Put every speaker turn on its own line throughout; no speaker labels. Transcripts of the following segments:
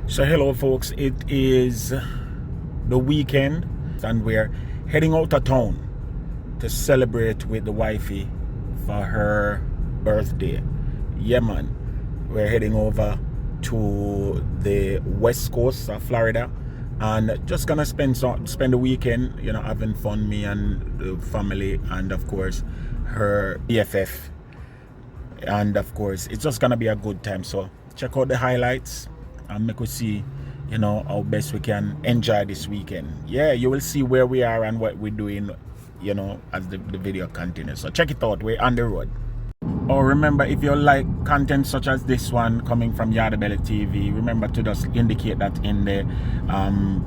So hello folks, it is the weekend and we're heading out of town to celebrate with the wifey for her birthday. Yeah man, we're heading over to the west coast of Florida and just gonna spend the weekend, you know, having fun, me and the family and of course her BFF, and of course it's just gonna be a good time. So check out the highlights and make us see, you know, how best we can enjoy this weekend. Yeah, you will see where we are and what we're doing, you know, as the video continues. So check it out, we're on the road. Oh, remember, if you like content such as this one coming from Yardie TV, remember to just indicate that in the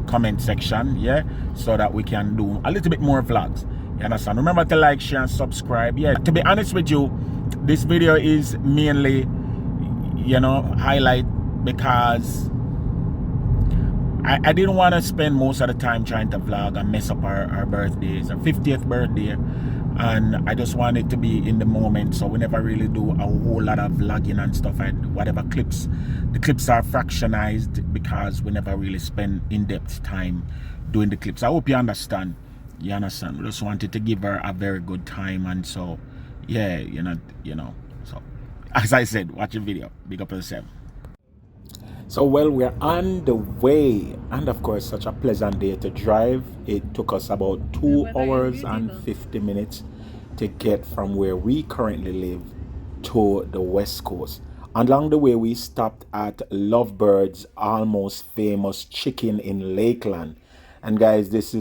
comment section, yeah, so that we can do a little bit more vlogs. You understand? Remember to like, share, and subscribe. Yeah, to be honest with you, this video is mainly, you know, highlight because I didn't want to spend most of the time trying to vlog and mess up our birthdays, our 50th birthday, and I just wanted to be in the moment, so we never really do a whole lot of vlogging and stuff, and whatever clips, the clips are fractionized because we never really spend in-depth time doing the clips. I hope you understand. You understand? We just wanted to give her a very good time, and so yeah, you know, so as I said, watch the video. Big up yourself. So, well, we're on the way, and of course, such a pleasant day to drive. It took us about 2 hours and 50 minutes to get from where we currently live to the west coast. Along the way, we stopped at Lovebird's almost famous chicken in Lakeland. And guys, this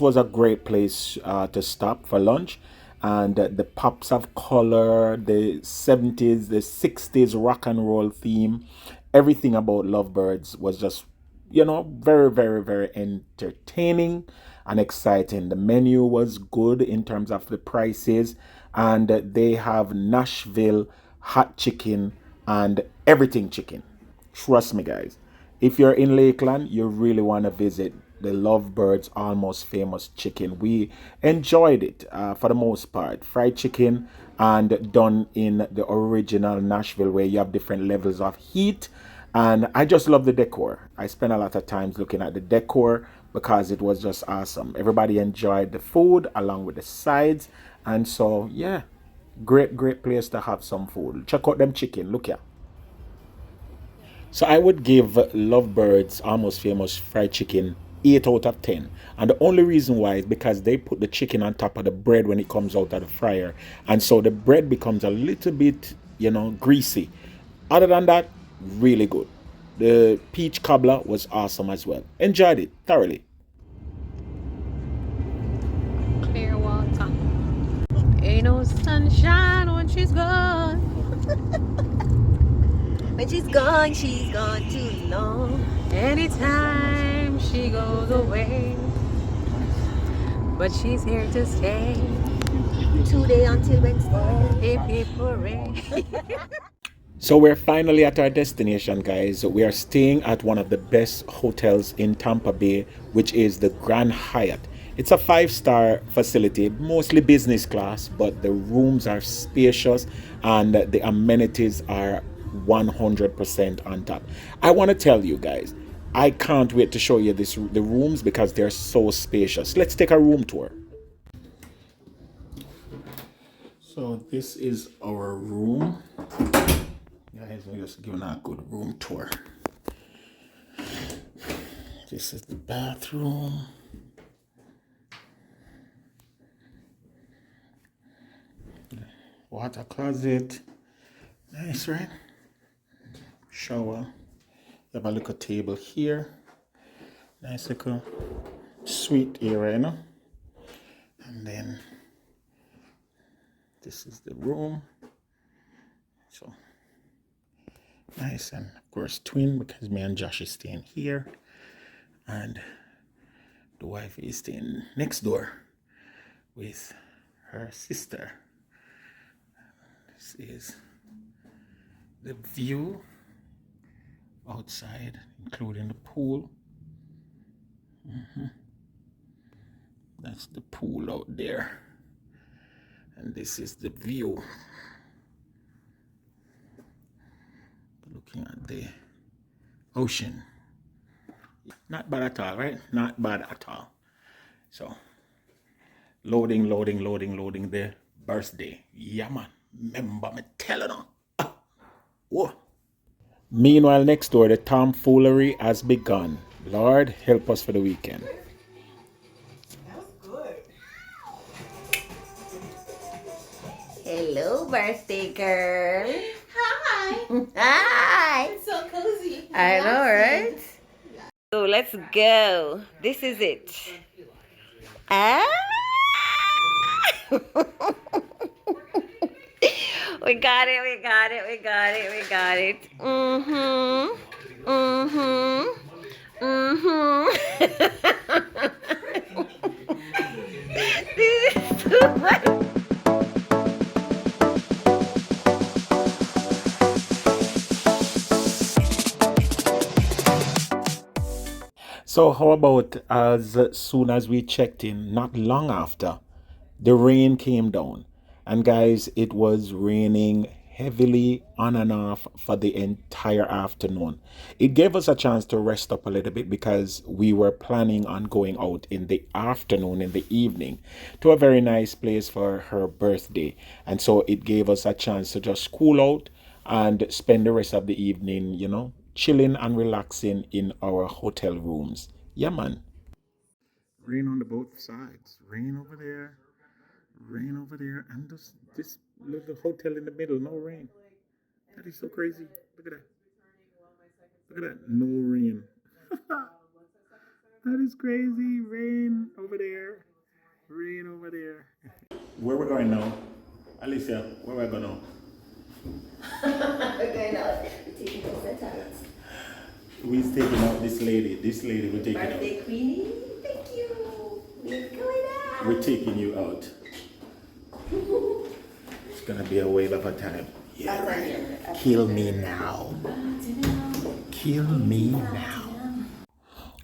was a great place to stop for lunch. And the pops of color, the 70s, the 60s rock and roll theme, everything about Lovebirds was just, you know, very, very, very entertaining and exciting. The menu was good in terms of the prices, and they have Nashville hot chicken and everything chicken. Trust me, guys. If you're in Lakeland, you really want to visit the Lovebirds almost famous chicken. We enjoyed it for the most part. Fried chicken and done in the original Nashville where you have different levels of heat. And I just love the decor. I spent a lot of times looking at the decor because it was just awesome. Everybody enjoyed the food along with the sides. And so, yeah, great place to have some food. Check out them chicken. Look here. So I would give Lovebirds almost famous fried chicken 8 out of 10. And the only reason why is because they put the chicken on top of the bread when it comes out of the fryer. And so the bread becomes a little bit, you know, greasy. Other than that, really good. The peach cobbler was awesome as well. Enjoyed it thoroughly.
Clear water. Ain't no sunshine when she's gone.
When she's gone too long.
Anytime she goes away, but she's here to stay.
Today until Wednesday.
Hip hip hooray.
So we're finally at our destination, guys. We are staying at one of the best hotels in Tampa Bay, which is the Grand Hyatt. It's a 5-star facility, mostly business class, but the rooms are spacious and the amenities are 100% on top. I want to tell you guys, I can't wait to show you the rooms because they're so spacious. Let's take a room tour. So this is our room. Guys, we're just giving a good room tour. This is the bathroom. Water closet. Nice, right? Shower. You have a little table here. Nice little suite area, you know? And then this is the room. So nice, and of course twin because me and Josh is staying here and the wife is staying next door with her sister. This is the view outside, including the pool. That's the pool out there, and this is the view looking at the ocean. Not bad at all, right? Not bad at all. So, loading the birthday. Yeah, man. Remember me telling her. Whoa. Meanwhile, next door, the tomfoolery has begun. Lord, help us for the weekend.
Hello, birthday girl.
Hi.
Hi.
It's so cozy.
I know, right? So let's go. This is it. Ah! We got it, we got it, we got it, we got it. Mm-hmm. Mm-hmm. Mm-hmm. This is too much.
So, how about as soon as we checked in, not long after, the rain came down. And guys, it was raining heavily on and off for the entire afternoon. It gave us a chance to rest up a little bit because we were planning on going out in the afternoon, in the evening, to a very nice place for her birthday. And so it gave us a chance to just cool out and spend the rest of the evening, chilling and relaxing in our hotel rooms. Yeah, man. Rain on the both sides. Rain over there, and this little hotel in the middle, no rain. That is so crazy. Look at that. Look at that. No rain. That is crazy. Rain over there. Rain over there. Where we're going now? Alicia, where we're going now?
We're going out. We're taking the set out.
We're taking out this lady. This lady we're taking out.
Birthday queenie. Thank you. We're going out.
We're taking you out. It's gonna be a whale of a time. Yeah, right. Kill me now. Kill me now.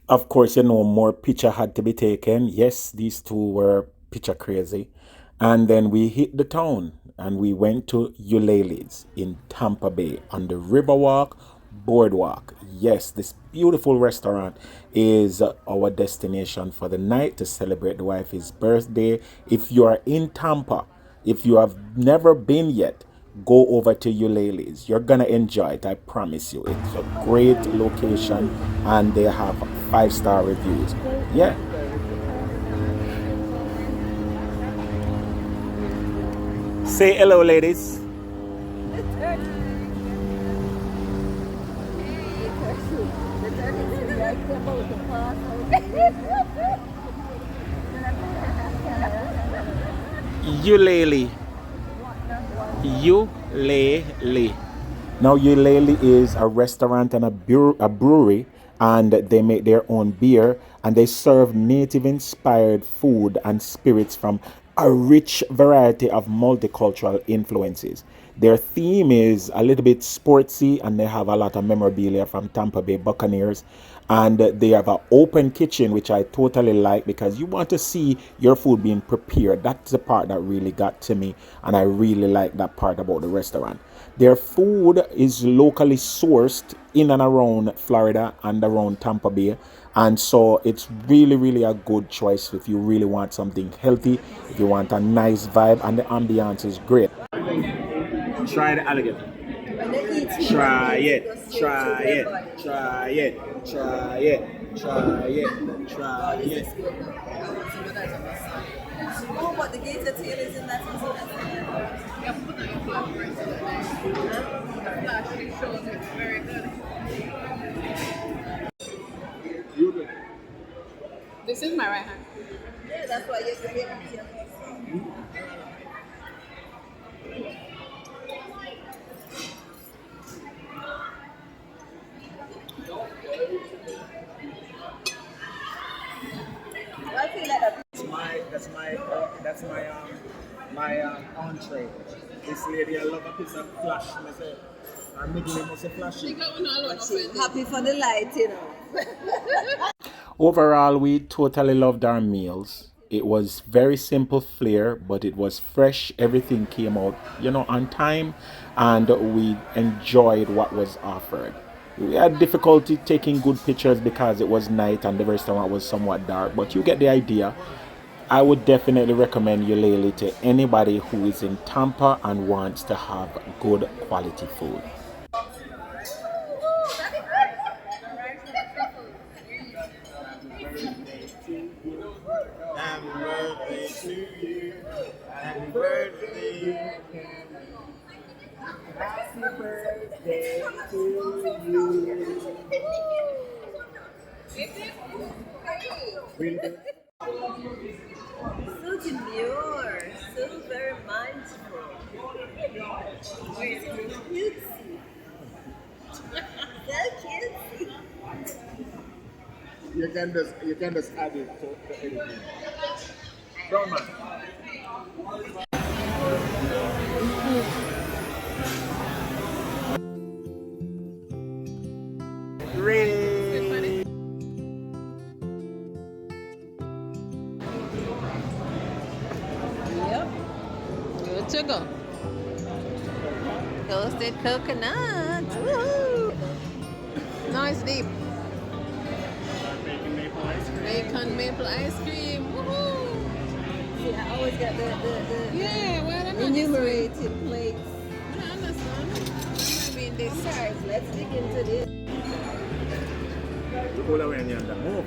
Of course, more picture had to be taken. Yes, these two were picture crazy. And then we hit the town and we went to Ulele's in Tampa Bay on the Riverwalk Boardwalk. Yes, this beautiful restaurant is our destination for the night to celebrate the wifey's birthday. If you are in Tampa, if you have never been yet, go over to Ulele's. You're gonna enjoy it, I promise you. It's a great location and they have 5-star reviews. Yeah. Say hello, ladies. Ulele. Ulele. Now, Ulele is a restaurant and a brewery, and they make their own beer, and they serve native-inspired food and spirits from a rich variety of multicultural influences. Their theme is a little bit sportsy, and they have a lot of memorabilia from Tampa Bay Buccaneers. And they have an open kitchen, which I totally like because you want to see your food being prepared. That's the part that really got to me, and I really like that part about the restaurant. Their food is locally sourced in and around Florida and around Tampa Bay. And so it's really a good choice if you really want something healthy, if you want a nice vibe, and the ambiance is great. Try the alligator. Try it. Try it. Try it. Try it. Try it. Try it.
Oh, but the gator tail is in that one.
Actually shows it's very good. This is my right hand.
Yeah, that's why you're here.
That's my entree. This lady, I love a piece of flash. I'm making it a flashy.
Happy for the light,
Overall, we totally loved our meals. It was very simple flair, but it was fresh. Everything came out, on time, and we enjoyed what was offered. We had difficulty taking good pictures because it was night and the restaurant was somewhat dark, but you get the idea. I would definitely recommend Ukulele to anybody who is in Tampa and wants to have good quality food.
Happy birthday to you. Happy birthday. Happy birthday to you.
So demure, so very mindful. Very cutesy. So cutesy.
You can just add it to the editing. Don't man. Ready.
Yep. Good to go.
Toasted coconut. Woo!
Nice deep. Bacon maple ice cream. Woohoo!
See, I always got the
Yeah, well, I'm
enumerated plates.
I understand. Maybe in this
Guys, let's dig into this.
All the way in the under. Move.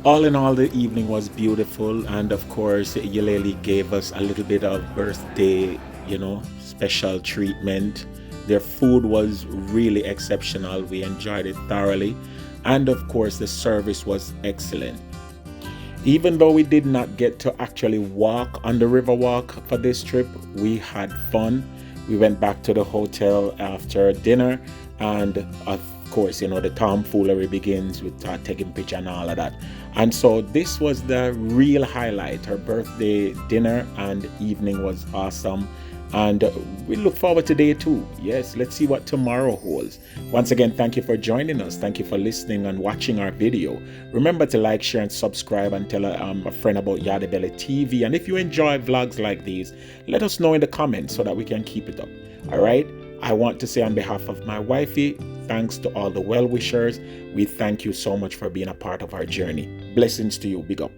All in all, the evening was beautiful, and of course, Yuleli gave us a little bit of birthday, special treatment. Their food was really exceptional. We enjoyed it thoroughly, and of course, the service was excellent. Even though we did not get to actually walk on the river walk for this trip, we had fun. We went back to the hotel after dinner, and of course, the tomfoolery begins with taking picture and all of that. And so this was the real highlight. Her birthday dinner and evening was awesome. And we look forward to day 2. Yes, let's see what tomorrow holds. Once again, thank you for joining us. Thank you for listening and watching our video. Remember to like, share, and subscribe, and tell a friend about Yardie TV. And if you enjoy vlogs like these, let us know in the comments so that we can keep it up. All right? I want to say on behalf of my wifey, thanks to all the well-wishers. We thank you so much for being a part of our journey. Blessings to you. Big up.